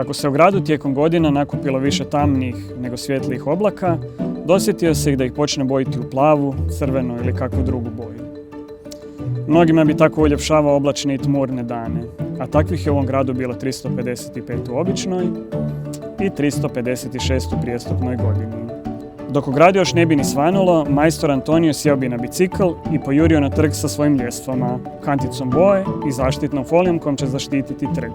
Kako se u gradu tijekom godina nakupilo više tamnih nego svjetlijih oblaka, dosjetio se ih da ih počne bojiti u plavu, crvenu ili kakvu drugu boju. Mnogima bi tako uljepšavao oblačne i tmurne dane, a takvih je u ovom gradu bilo 355 u običnoj i 356 u prijestupnoj godini. Dok u gradu još ne bi ni svanulo, majstor Antonio sjeo bi na bicikl i pojurio na trg sa svojim ljestvama, kanticom boje i zaštitnom folijom kojom će zaštititi trg.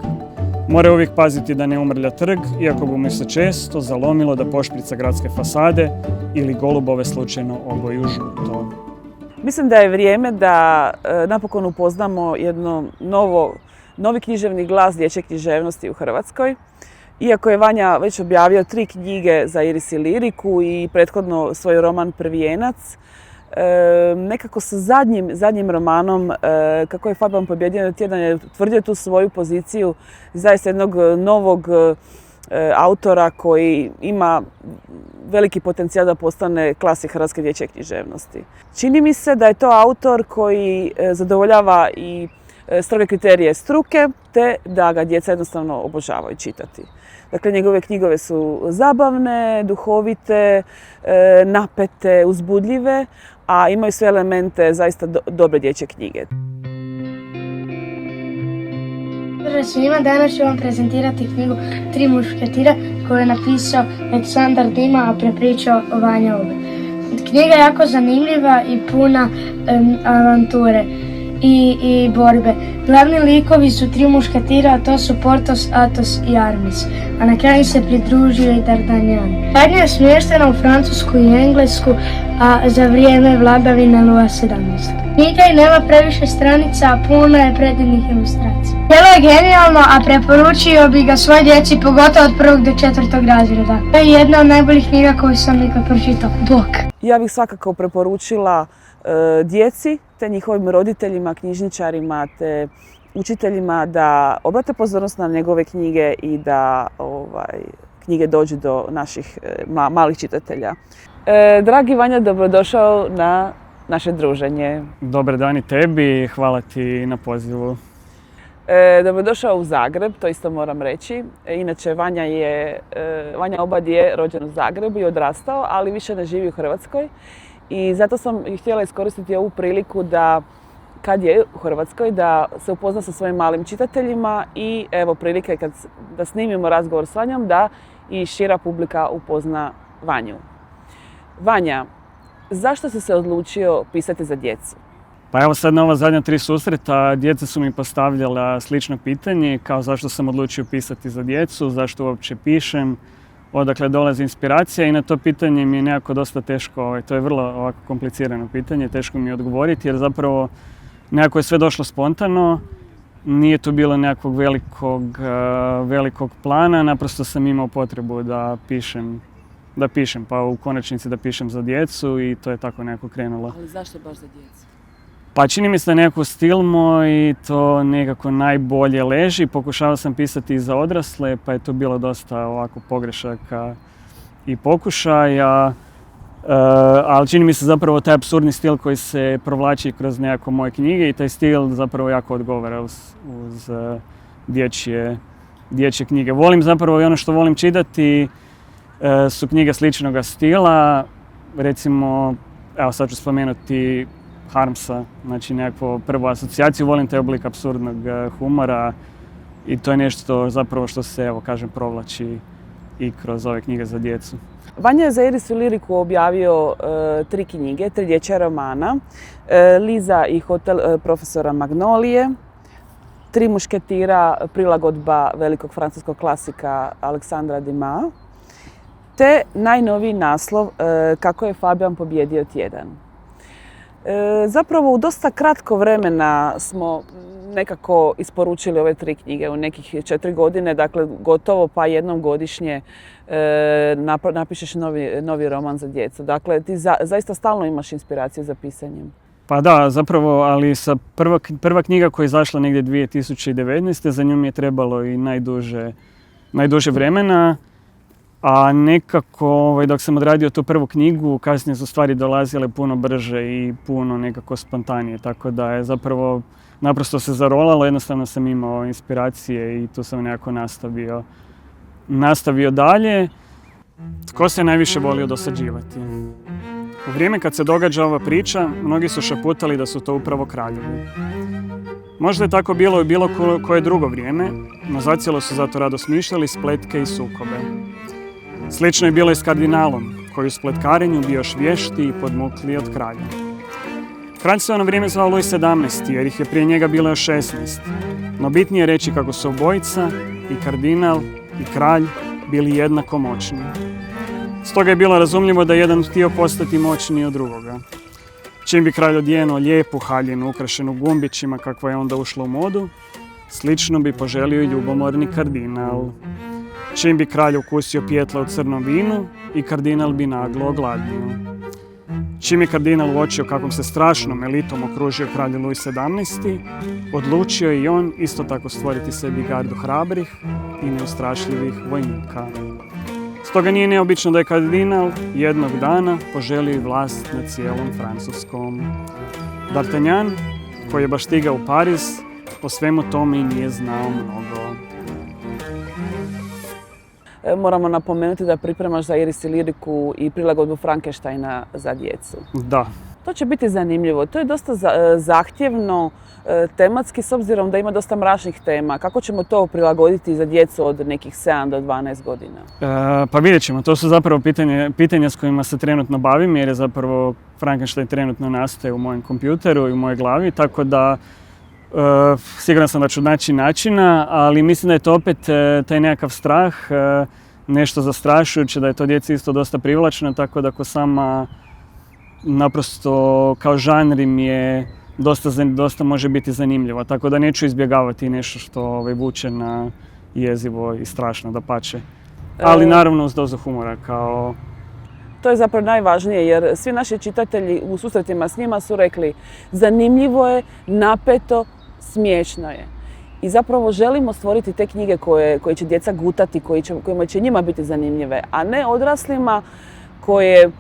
Mora uvijek paziti da ne umrlja trg, iako bi mu se često zalomilo da pošprica gradske fasade ili golubove slučajno oboju žuto. Mislim da je vrijeme da napokon upoznamo jedno novi književni glas dječje književnosti u Hrvatskoj. Iako je Vanja već objavio 3 knjige za Iris i Liriku i prethodno svoj roman Prvijenac, nekako sa zadnjim romanom, kako je Fabijan pobijedio tjedan, je utvrdio tu svoju poziciju zaista jednog novog autora koji ima veliki potencijal da postane klasik hrvatske dječje književnosti. Čini mi se da je to autor koji zadovoljava i stroge kriterije struke, te da ga djeca jednostavno obožavaju čitati. Dakle, njegove knjigove su zabavne, duhovite, napete, uzbudljive, a imaju sve elemente zaista dobre dječje knjige. Pozdrav svima, danas ću vam prezentirati knjigu Tri mušketira koju je napisao Aleksandar Dima, a prepričao Vanja Obe. Knjiga je jako zanimljiva i puna avanture i borbe. Glavni likovi su 3 mušketira, a to su Portos, Athos i Aramis, a na kraju se pridružio i D'Artagnan. Radnja je smještena u Francusku i Englesku, a za vrijeme vladavine Luisa XVII. Knjiga i nema previše stranica, a puno je predivnih ilustracija. Djelo je genijalno, a preporučio bi ga svoj djeci, pogotovo od 1. do 4. razreda. To je jedna od najboljih knjiga koju sam nikad pročitao. Bok! Ja bih svakako preporučila djeci te njihovim roditeljima, knjižničarima te učiteljima da obrate pozornost na njegove knjige i da knjige dođu do naših malih čitatelja. Dragi Vanja, dobrodošao na naše druženje. Dobar dan i tebi i hvala ti na pozivu. Dobrodošao u Zagreb, to isto moram reći. Inače, Vanja Obad je rođen u Zagrebu i odrastao, ali više ne živi u Hrvatskoj. I zato sam htjela iskoristiti ovu priliku da, kad je u Hrvatskoj, da se upozna sa svojim malim čitateljima i evo prilike da snimimo razgovor s Vanjom, da i šira publika upozna Vanju. Vanja, zašto si se odlučio pisati za djecu? Pa evo sad na ova zadnja 3 susreta djeca su mi postavljala slično pitanje, kao zašto sam odlučio pisati za djecu, zašto uopće pišem, odakle dolazi inspiracija, i na to pitanje mi je nekako dosta teško, to je vrlo ovako komplicirano pitanje, teško mi je odgovoriti jer zapravo nekako je sve došlo spontano, nije tu bilo nekakvog velikog plana, naprosto sam imao potrebu da pišem, pa u konačnici da pišem za djecu i to je tako nekako krenulo. Ali zašto baš za djecu? Pa čini mi se da nekako stil moj to nekako najbolje leži. Pokušavao sam pisati i za odrasle, pa je to bilo dosta ovako pogrešaka i pokušaja. Ali čini mi se zapravo taj apsurdni stil koji se provlači kroz nekako moje knjige i taj stil zapravo jako odgovara uz dječje knjige. Volim zapravo i ono što volim čitati su knjige sličnog stila. Recimo, evo sad ću spomenuti Harmsa, znači nekakvu prvu asocijaciju, volim taj oblik apsurdnog humora i to je nešto zapravo što se, evo kažem, provlači i kroz ove knjige za djecu. Vanja je za Iris i Liriku objavio 3 knjige, 3 dječja romana, Liza i hotel profesora Magnolije, 3 mušketira, prilagodba velikog francuskog klasika Aleksandra Dima, te najnoviji naslov Kako je Fabijan pobijedio tjedan. Zapravo u dosta kratko vremena smo nekako isporučili ove 3 knjige, u nekih 4 godine, dakle gotovo pa jednom godišnje napišeš novi roman za djecu. Dakle, ti zaista stalno imaš inspiraciju za pisanjem. Pa da, zapravo, ali prva knjiga koja je izašla negdje 2019. za nju mi je trebalo i najduže vremena. A nekako, dok sam odradio tu prvu knjigu, kasnije su stvari dolazile puno brže i puno nekako spontanije. Tako da je zapravo naprosto se zarolalo, jednostavno sam imao inspiracije i tu sam nekako nastavio nastavio dalje. Tko se najviše volio dosađivati? U vrijeme kad se događa ova priča, mnogi su šaputali da su to upravo kraljevi. Možda je tako bilo i bilo koje drugo vrijeme, no zacijelo su zato rado smišljali spletke i sukobe. Slično je bilo i s kardinalom, koji u spletkarenju bio još vješti i podmukliji od kralja. Kralj se ono vrijeme zvao Luj XVII, jer ih je prije njega bilo još 16. No bitnije je reći kako su obojica, i kardinal i kralj, bili jednako moćni. Stoga je bilo razumljivo da jedan htio postati moćniji od drugoga. Čim bi kralj odjenuo lijepu haljinu ukrašenu gumbićima kakva je onda ušla u modu, slično bi poželio i ljubomorni kardinal. Čim bi kralj ukusio pjetla u crnom vinu, i kardinal bi naglo ogladnio. Čim je kardinal uočio kakvom se strašnom elitom okružio kralj Luj XVII, odlučio je i on isto tako stvoriti sebi gardu hrabrih i neustrašljivih vojnika. Stoga nije neobično da je kardinal jednog dana poželio i vlast nad cijelom Francuskom. D'Artagnan, koji je baš stigao u Pariz, o svemu tome i nije znao mnogo. Moramo napomenuti da pripremaš za Iris i Liriku i prilagodbu Frankensteina za djecu. Da. To će biti zanimljivo. To je dosta zahtjevno tematski s obzirom da ima dosta mračnih tema. Kako ćemo to prilagoditi za djecu od nekih 7 do 12 godina? Pa vidjet ćemo. To su zapravo pitanja s kojima se trenutno bavim, jer je zapravo Frankenstein trenutno nastaje u mojem kompjuteru i u mojoj glavi, tako da siguran sam da ću naći načina, ali mislim da je to opet taj nekakav strah, nešto zastrašujuće, da je to djeci isto dosta privlačno, tako da ako sama naprosto kao žanr im je dosta može biti zanimljivo, tako da neću izbjegavati nešto što vuče na jezivo i strašno, dapače. Ali naravno uz dozu humora kao... To je zapravo najvažnije jer svi naši čitatelji u susretima s njima su rekli zanimljivo je, napeto, smiješno je. I zapravo želimo stvoriti te knjige koje će djeca gutati, kojima će njima biti zanimljive, a ne odraslima koje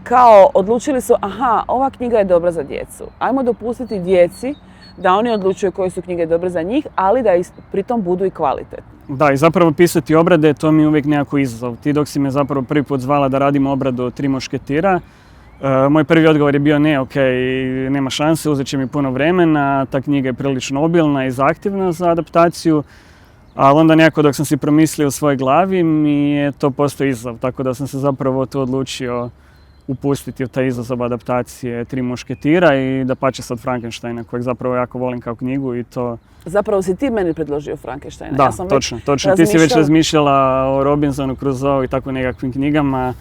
kao odlučili su aha, ova knjiga je dobra za djecu. Ajmo dopustiti djeci da oni odlučuju koje su knjige dobre za njih, ali da pritom budu i kvalitetne. Da, i zapravo pisati obrade, to mi je uvijek nekako izazov. Ti dok si me zapravo prvi put zvala da radim obradu od 3 mušketira, moj prvi odgovor je bio ne, nema šanse, uzet će mi puno vremena, ta knjiga je prilično obilna i zahtjevna za adaptaciju, ali onda nekako dok sam si promislio u svojoj glavi mi je to postao izazov, tako da sam se zapravo tu odlučio upustiti u taj izazov adaptacije 3 mušketira i dapače sad Frankensteina, kojeg zapravo jako volim kao knjigu i to... Zapravo si ti meni predložio Frankensteina. Da, ja sam točno. Ti si već razmišljala o Robinsonu, Crusoe i tako nekakvim knjigama,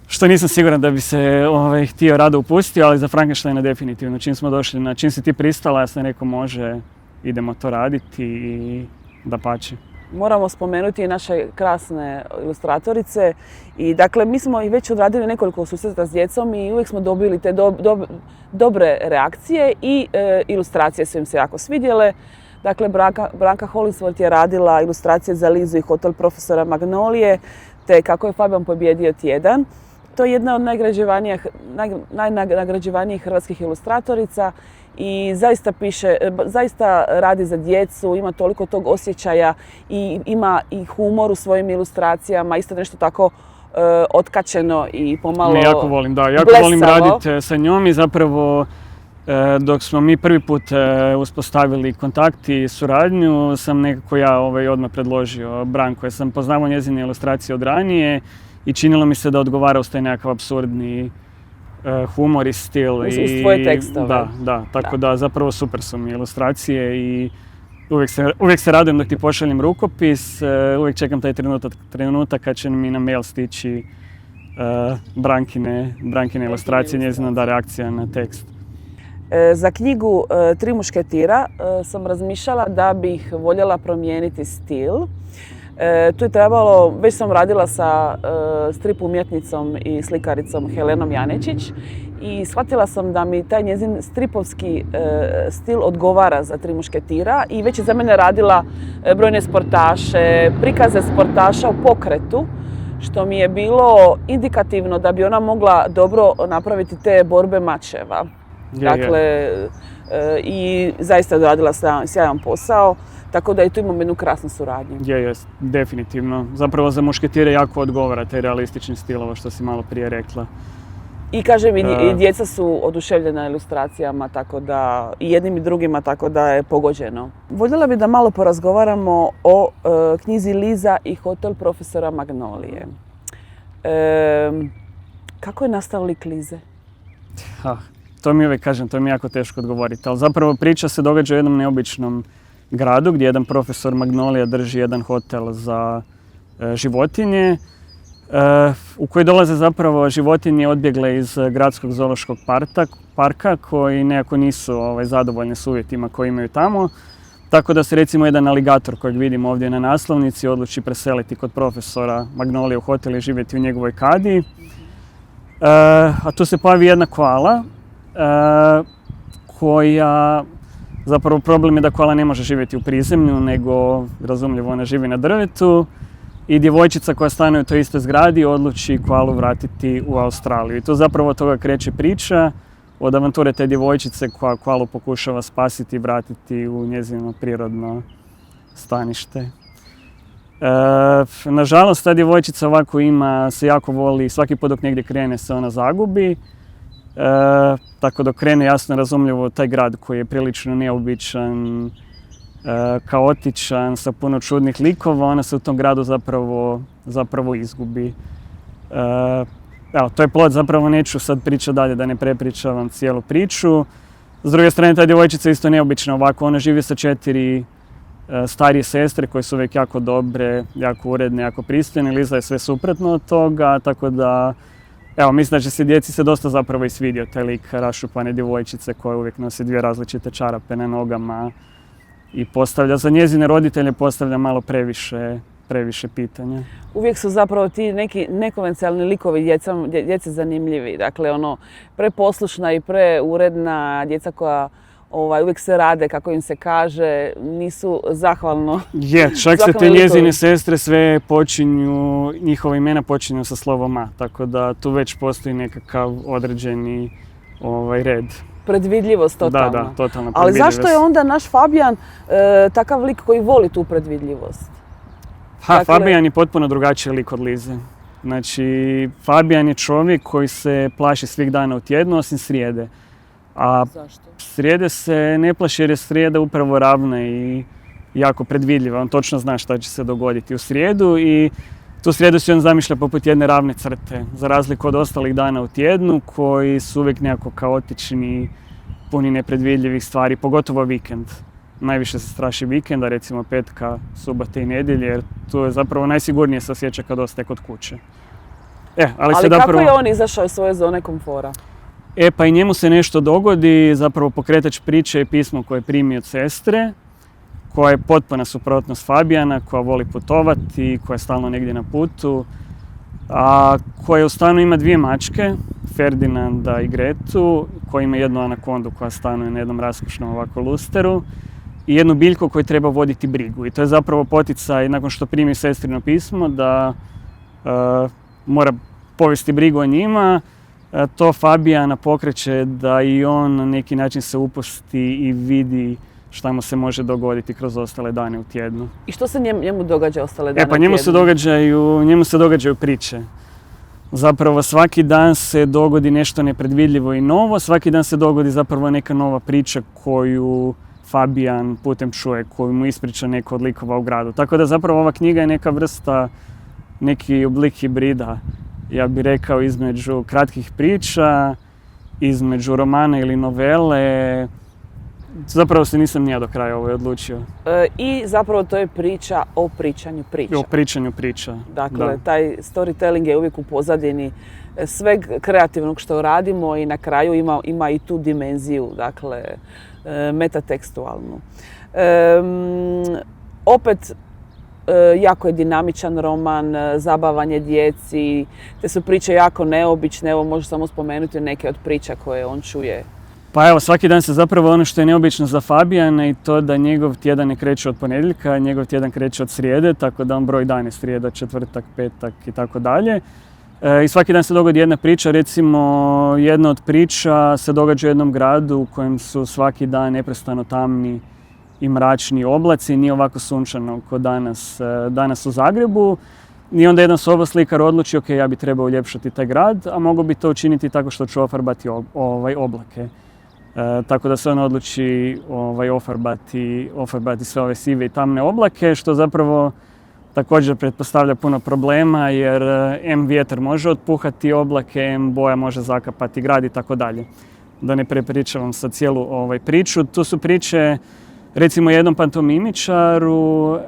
što nisam siguran da bi se htio rado upustio, ali za Frankensteina definitivno. Čim si ti pristala, ja sam rekao može, idemo to raditi i dapače. Moramo spomenuti i naše krasne ilustratorice i dakle mi smo i već odradili nekoliko susreta s djecom i uvijek smo dobili te dobre reakcije i ilustracije su im se jako svidjele. Dakle, Branka Hollingsworth je radila ilustracije za Lizu i Hotel profesora Magnolije, te Kako je Fabian pobijedio tjedan. To je jedna od najnagrađivanijih hrvatskih ilustratorica i zaista radi za djecu, ima toliko tog osjećaja i ima i humor u svojim ilustracijama, isto nešto tako otkačeno i pomalo blesavo. Jako volim raditi sa njom i zapravo dok smo mi prvi put uspostavili kontakt i suradnju, sam nekako ja odmah predložio Branko, jer sam poznavao njezine ilustracije od ranije i činilo mi se da odgovara uz taj nekakav apsurdni humor i stil. Uz tvoje tekstove. Da, tako da zapravo super su mi ilustracije i uvijek se radujem dok ti pošaljem rukopis, uvijek čekam taj trenutak kad će mi na mail stići Brankine ilustracije, njezina reakcija na tekst. Za knjigu 3 mušketira sam razmišljala da bih voljela promijeniti stil. Tu je trebalo, već sam radila sa strip umjetnicom i slikaricom Helenom Janečić i shvatila sam da mi taj njezin stripovski stil odgovara za 3 mušketira i već je za mene radila brojne sportaše, prikaze sportaša u pokretu, što mi je bilo indikativno da bi ona mogla dobro napraviti te borbe mačeva. Dakle, i zaista je odradila sjajan posao. Tako da i tu imamo jednu krasnu suradnju. Je, definitivno. Zapravo za mušketire jako odgovara taj realistični stil, ovo što si malo prije rekla. I kažem, i djeca su oduševljena ilustracijama, tako da i jednim i drugima, tako da je pogođeno. Voljela bih da malo porazgovaramo o knjizi Liza i hotel profesora Magnolije. Kako je nastao lik Lize? To mi uvijek kažem, to mi je jako teško odgovoriti. Ali zapravo priča se događa u jednom neobičnom gradu gdje jedan profesor Magnolija drži jedan hotel za životinje u koji dolaze zapravo životinje odbjegle iz gradskog zoološkog parka koji nekako nisu zadovoljni s uvjetima koje imaju tamo. Tako da se recimo jedan aligator kojeg vidimo ovdje na naslovnici odluči preseliti kod profesora Magnolije u hotel i živjeti u njegovoj kadi. A tu se pojavi jedna koala koja, zapravo problem je da koala ne može živjeti u prizemlju, nego razumljivo ona živi na drvetu i djevojčica koja stanuje u toj istoj zgradi odluči koalu vratiti u Australiju. I tu zapravo od toga kreće priča od avanture te djevojčice koja koalu pokušava spasiti i vratiti u njezino prirodno stanište. Nažalost, ta djevojčica ovako se jako voli, svaki put dok negdje krene se ona zagubi. Tako dok krene jasno razumljivo taj grad koji je prilično neobičan, kaotičan, sa puno čudnih likova, ona se u tom gradu zapravo izgubi. Evo, to je plot, zapravo neću sad pričati dalje da ne prepričavam cijelu priču. S druge strane, ta djevojčica je isto neobična ovako, ona živi sa 4 starije sestre koje su uvijek jako dobre, jako uredne, jako pristojne. Liza je sve suprotno od toga, tako da evo, mislim da će se djeci dosta zapravo i svidio taj lik raščupane djevojčice koja uvijek nosi 2 različite čarape na nogama i postavlja za njezine roditelje malo previše pitanja. Uvijek su zapravo ti neki nekonvencionalni likovi djece zanimljivi. Dakle, preposlušna i preuredna djeca koja uvijek se rade kako im se kaže, nisu zahvalno. Čak se te njezine sestre sve počinju, njihova imena počinju sa slovom A, tako da tu već postoji nekakav određeni red. Predvidljivost totalna. Da, totalna Ali predvidljivost. zašto je onda naš Fabijan takav lik koji voli tu predvidljivost? Fabijan je potpuno drugačiji lik od Lize. Znači, Fabijan je čovjek koji se plaši svih dana u tjednu, osim srijede. A zašto? Srijede se ne plaši jer je srijeda upravo ravna i jako predvidljiva. On točno zna šta će se dogoditi u srijedu i tu srijedu si on zamišlja poput jedne ravne crte. Za razliku od ostalih dana u tjednu koji su uvijek nekako kaotični, puni nepredvidljivih stvari, pogotovo vikend. Najviše se straši vikenda, recimo petka, subote i nedjelje, jer tu je zapravo najsigurnije se osjeća kad ostaje kod kuće. Ali kako je on izašao iz svoje zone komfora? Pa i njemu se nešto dogodi, zapravo pokretač priče je pismo koje primi od sestre, koja je potpuna suprotnost Fabijana, koja voli putovati, koja je stalno negdje na putu, a koja u stanu ima 2 mačke, Ferdinanda i Gretu, koja ima jednu anakondu koja stanuje na jednom raskošnom ovako lusteru i jednu biljku koju treba voditi brigu. I to je zapravo poticaj, nakon što primi sestrino pismo, da mora povesti brigu o njima. To Fabijana pokreće da i on na neki način se upusti i vidi šta mu se može dogoditi kroz ostale dane u tjednu. I što se njemu događa ostale dane u tjednu? Njemu se događaju priče. Zapravo svaki dan se dogodi nešto nepredvidljivo i novo, svaki dan se dogodi zapravo neka nova priča koju Fabijan putem čuje, koju mu ispriča neko od likova u gradu. Tako da zapravo ova knjiga je neka vrsta, neki oblik hibrida, ja bih rekao, između kratkih priča, između romana ili novele. Zapravo se nisam ni ja do kraja odlučio. I zapravo to je priča o pričanju priča. O pričanju priča, Dakle, taj storytelling je uvijek u pozadini sveg kreativnog što radimo i na kraju ima i tu dimenziju, dakle, metatekstualnu. Opet, jako je dinamičan roman, zabavan je djeci, te su priče jako neobične, evo možeš samo spomenuti neke od priča koje on čuje. Pa evo, svaki dan se zapravo ono što je neobično za Fabijana i to da njegov tjedan ne kreće od ponedjeljka, njegov tjedan kreće od srijede, tako da on broj dane srijeda, četvrtak, petak i tako dalje. I svaki dan se dogodi jedna priča, recimo jedna od priča se događa u jednom gradu u kojem su svaki dan neprestano tamni i mračni oblaci, nije ovako sunčano kod danas u Zagrebu. I onda jedan soboslikar odluči, ok, ja bi trebao uljepšati taj grad, a mogu bi to učiniti tako što ću ofarbati oblake. Tako da se on odluči ofarbati sve ove sive i tamne oblake, što zapravo također pretpostavlja puno problema, jer M vjetar može otpuhati oblake, M boja može zakapati grad i tako dalje. Da ne prepričavam sad cijelu priču. Tu su priče recimo jednom pantomimičaru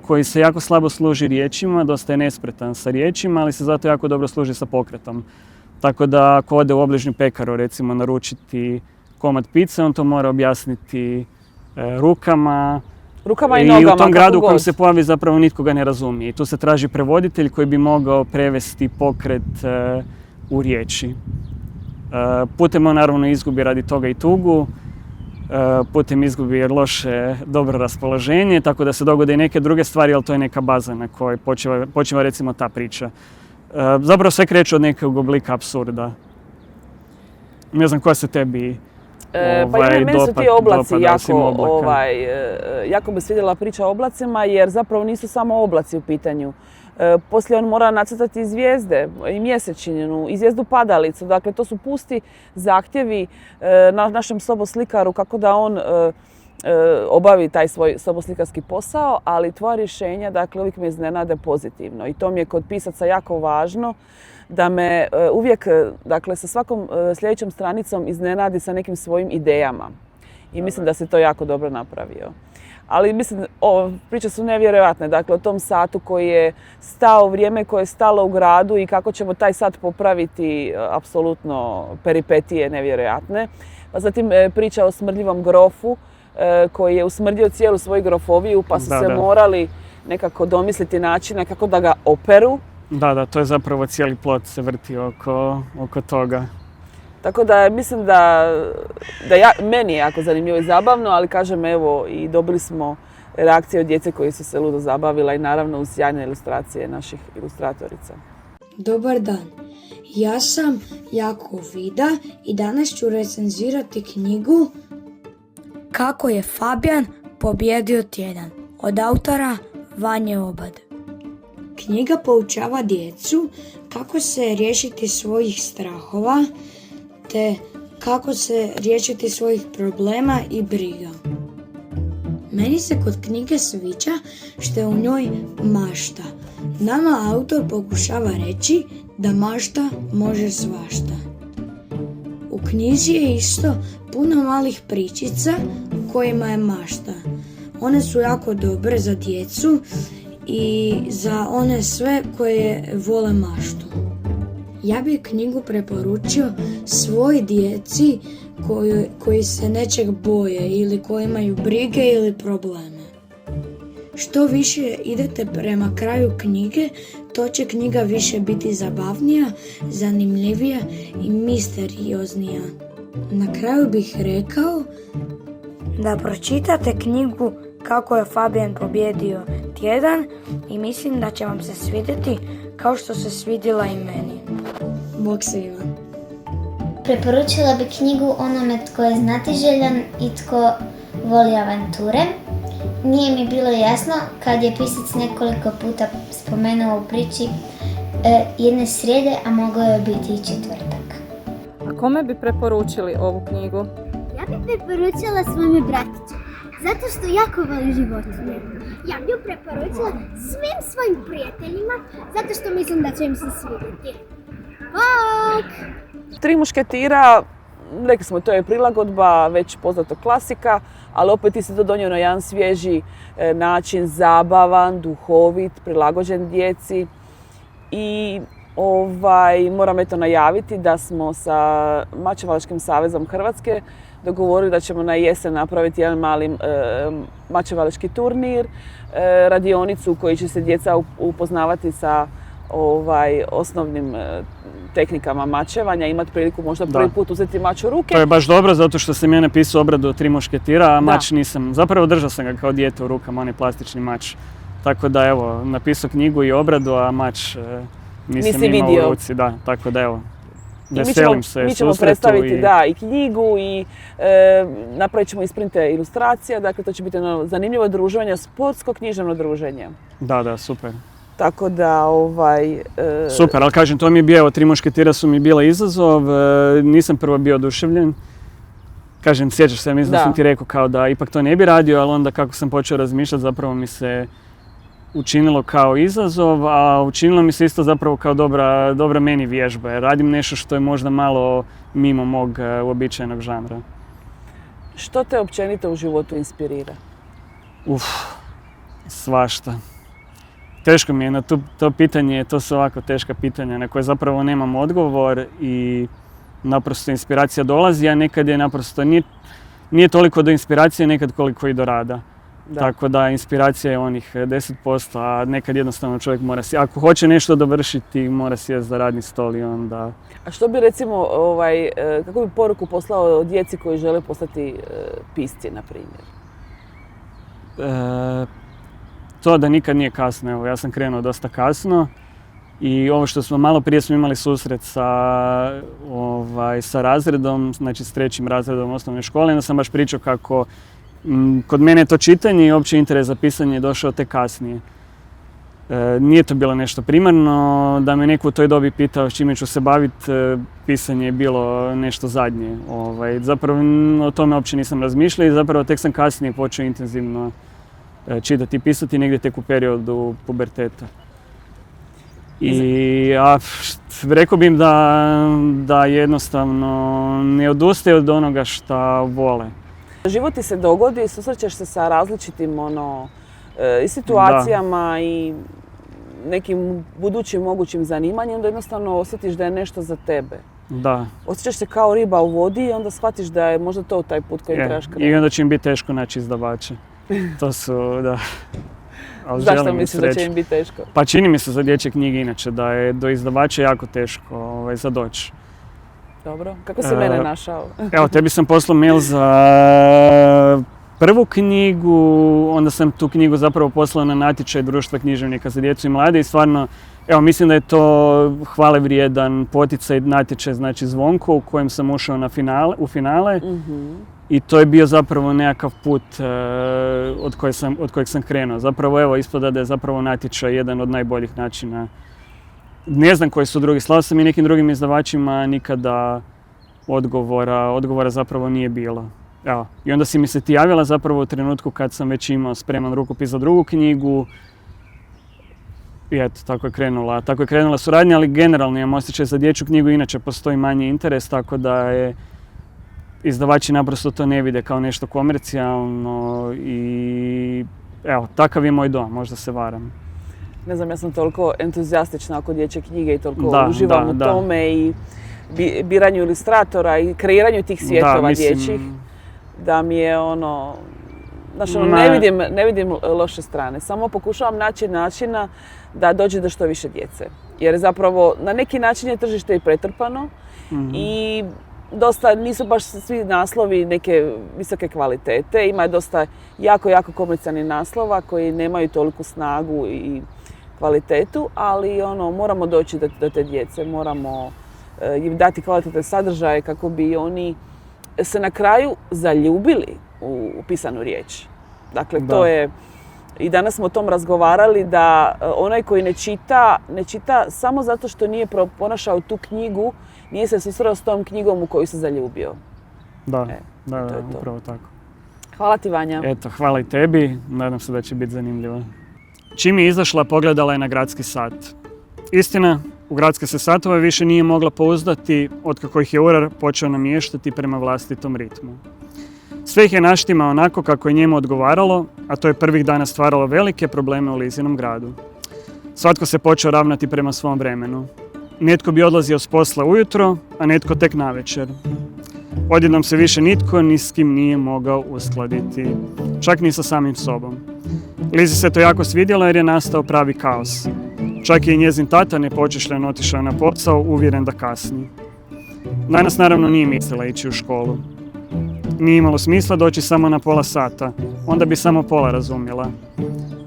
koji se jako slabo služi riječima, dosta je nespretan sa riječima, ali se zato jako dobro služi sa pokretom. Tako da ako ode u obližnju pekaru recimo naručiti komad pice, on to mora objasniti rukama i nogama, u tom gradu u kojem se pojavi zapravo nitko ga ne razumije. I tu se traži prevoditelj koji bi mogao prevesti pokret u riječi. Putem on naravno izgubi radi toga i tugu, putem izgubi loše dobro raspoloženje, tako da se dogode i neke druge stvari, ali to je neka baza na kojoj počeva recimo ta priča. Zapravo sve kreće od nekog oblika apsurda. Ne znam koja se tebi meni su ti oblaci jako me svidjela priča o oblacima, jer zapravo nisu samo oblaci u pitanju. Poslije on mora nacrtati i zvijezde, i mjesečinu, i zvijezdu padalicu. Dakle, to su pusti zahtjevi našem soboslikaru kako da on obavi taj svoj soboslikarski posao, ali tvoja rješenja, dakle, uvijek me iznenade pozitivno. I to mi je kod pisaca jako važno, da me uvijek, dakle, sa svakom sljedećom stranicom iznenadi sa nekim svojim idejama. I mislim da se to jako dobro napravio. Ali mislim, priče su nevjerojatne. Dakle, o tom satu koji je stao, vrijeme koje je stalo u gradu i kako ćemo taj sat popraviti, apsolutno peripetije nevjerojatne. Pa zatim priča o smrdljivom grofu koji je usmrdio cijelu svoju grofoviju, pa su se morali nekako domisliti načina kako da ga operu. Da, to je zapravo cijeli plot se vrti oko toga. Tako da mislim da meni je jako zanimljivo i zabavno, ali kažem, evo, i dobili smo reakcije od djece koji su se ludo zabavila i naravno uz sjajne ilustracije naših ilustratorica. Dobar dan, ja sam Jako Vida i danas ću recenzirati knjigu Kako je Fabijan pobijedio tjedan od autora Vanje Obad. Knjiga poučava djecu kako se riješiti svojih strahova, te kako se riješiti svojih problema i briga. Meni se kod knjige sviđa što je u njoj mašta. Nama autor pokušava reći da mašta može svašta. U knjizi je isto puno malih pričica kojima je mašta. One su jako dobre za djecu i za one sve koje vole maštu. Ja bih knjigu preporučio svoj djeci koji se nečeg boje ili koji imaju brige ili probleme. Što više idete prema kraju knjige, to će knjiga više biti zabavnija, zanimljivija i misterioznija. Na kraju bih rekao da pročitate knjigu Kako je Fabijan pobijedio tjedan i mislim da će vam se svidjeti kao što se svidjela i meni. Bog svima. Preporučila bi knjigu onome tko je znatiželjan i tko voli avanture. Nije mi bilo jasno kad je pisac nekoliko puta spomenuo u priči jedne srijede, a mogao je biti i četvrtak. A kome bi preporučili ovu knjigu? Ja bih preporučila svome bratiću, zato što jako voli životinje. Ja bih ju preporučila svim svojim prijateljima, zato što mislim da će im se svidjeti. Bok! Tri mušketira, rekli smo, to je prilagodba već poznatog klasika, ali opet ti se to donio na jedan svježi način, zabavan, duhovit, prilagođen djeci. I moram najaviti da smo sa Mačevalačkim savezom Hrvatske dogovorili da ćemo na jesen napraviti jedan mali mačevalački turnir, radionicu u kojoj će se djeca upoznavati sa osnovnim tehnikama mačevanja, imati priliku možda prvi put uzeti mač u ruke. To je baš dobro zato što sam ja napisao obradu od 3 mušketira, a mač nisam. Zapravo držao sam ga kao dijete u rukama, onaj plastični mač. Tako da evo, napisao knjigu i obradu, a mač nisam imao u ruci. Da, tako da evo. veselim se mi ćemo susretu predstaviti i da, i knjigu i napravit ćemo isprinte ilustracija, dakle to će biti jedno zanimljivo druženje, sportsko-književno druženje. da, super. Tako da, Super, ali kažem, to mi je bio, evo, Tri mušketira su mi bila izazov, nisam prvo bio oduševljen. Kažem, sjećaš se, mislim da sam ti rekao kao da ipak to ne bi radio, ali onda kako sam počeo razmišljati, zapravo mi se učinilo kao izazov, a učinilo mi se isto zapravo kao dobra meni vježba. Jer radim nešto što je možda malo mimo mog uobičajenog žanra. Što te općenito u životu inspirira? Svašta. Teško mi je na to pitanje, to su ovako teška pitanja na koje zapravo nemam odgovor i naprosto inspiracija dolazi, a nekad je naprosto, nije toliko do inspiracije, nekad koliko i do rada. Da. Tako da inspiracija je onih 10%, a nekad jednostavno čovjek mora si, ako hoće nešto dovršiti, mora sjesti za radni stol i onda... A što bi recimo, kako bi poruku poslao djeci koji žele postati pisci, na primjer? To da nikad nije kasno, evo, ja sam krenuo dosta kasno i ovo što smo malo prije smo imali susret sa razredom, znači s 3. razredom osnovne škole, onda sam baš pričao kako kod mene to čitanje i opći interes za pisanje je došao tek kasnije. Nije to bilo nešto primarno, da me neko u toj dobi pitao s čime ću se baviti, pisanje je bilo nešto zadnje. Zapravo o tome uopće nisam razmišljao i zapravo tek sam kasnije počeo intenzivno čitati i pisati negdje tek u periodu puberteta. Rekao bih da jednostavno ne odustaje od onoga što vole. Život ti se dogodi, susrećeš se sa različitim i situacijama i nekim budućim mogućim zanimanjem, da jednostavno osjetiš da je nešto za tebe. Da. Osjećaš se kao riba u vodi i onda shvatiš da je možda to taj put koji trebaš krenuti. I onda će im biti teško naći izdavače. To su, da. Zašto misliš da će im biti teško? Pa čini mi se za dječje knjige inače da je do izdavača jako teško za doći. Dobro. Kako si mene našao? Evo, tebi sam poslao mail za prvu knjigu, onda sam tu knjigu zapravo poslao na natječaj Društva književnika za djecu i mlade i stvarno, evo, mislim da je to hvale vrijedan poticaj natječaj, znači Zvonko, u kojem sam ušao u finale. I to je bio zapravo nekakav put od kojeg sam krenuo. Zapravo, evo, ispada da je zapravo natječaj jedan od najboljih načina. Ne znam koji su drugi, slao sam i nekim drugim izdavačima, nikada odgovora zapravo nije bilo. Evo. I onda si mi se ti javila zapravo u trenutku kad sam već imao spreman rukopis za drugu knjigu. I eto, tako je krenula suradnja, ali generalno imam osjećaj za dječju knjigu, inače postoji manji interes, tako da je izdavači naprosto to ne vide kao nešto komercijalno i evo, takav je moj dom, možda se varam. Ne znam, ja sam toliko entuzijastična oko dječje knjige i toliko uživam u tome i biranju ilustratora i kreiranju tih svjetova dječjih, da mi je ne vidim loše strane. Samo pokušavam naći načina da dođe do što više djece. Jer zapravo na neki način je tržište i pretrpano i dosta nisu baš svi naslovi neke visoke kvalitete. Ima dosta jako komercijalnih naslova koji nemaju toliku snagu i kvalitetu, ali moramo doći do te djece, moramo im dati kvalitetne sadržaje kako bi oni se na kraju zaljubili u pisanu riječ. Dakle, to je, i danas smo o tom razgovarali, da onaj koji ne čita samo zato što nije pronašao tu knjigu, nije se susreo s tom knjigom u koju se zaljubio. Da, upravo tako. Hvala ti, Vanja. Eto, hvala i tebi, nadam se da će biti zanimljivo. Čim je izašla, pogledala je na gradski sat. Istina, u gradske se satove više nije mogla pouzdati otkako ih je urar počeo namještati prema vlastitom ritmu. Sve ih je naštimao onako kako je njemu odgovaralo, a to je prvih dana stvaralo velike probleme u Lizinom gradu. Svatko se počeo ravnati prema svom vremenu. Netko bi odlazio s posla ujutro, a netko tek navečer. Odjednom se više nitko ni s kim nije mogao uskladiti, čak ni sa samim sobom. Lizi se to jako svidjelo jer je nastao pravi kaos. Čak je i njezin tata nepočešljano otišao na posao, uvjeren da kasni. Danas naravno nije mislila ići u školu. Nije imalo smisla doći samo na pola sata, onda bi samo pola razumjela.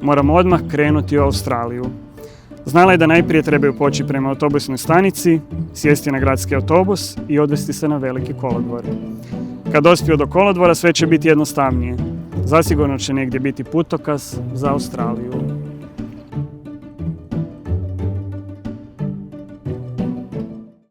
Moramo odmah krenuti u Australiju. Znala je da najprije trebaju poći prema autobusnoj stanici, sjesti na gradski autobus i odvesti se na veliki kolodvor. Kad dospiju do kolodvora sve će biti jednostavnije. Zasigurno će negdje biti putokaz za Australiju.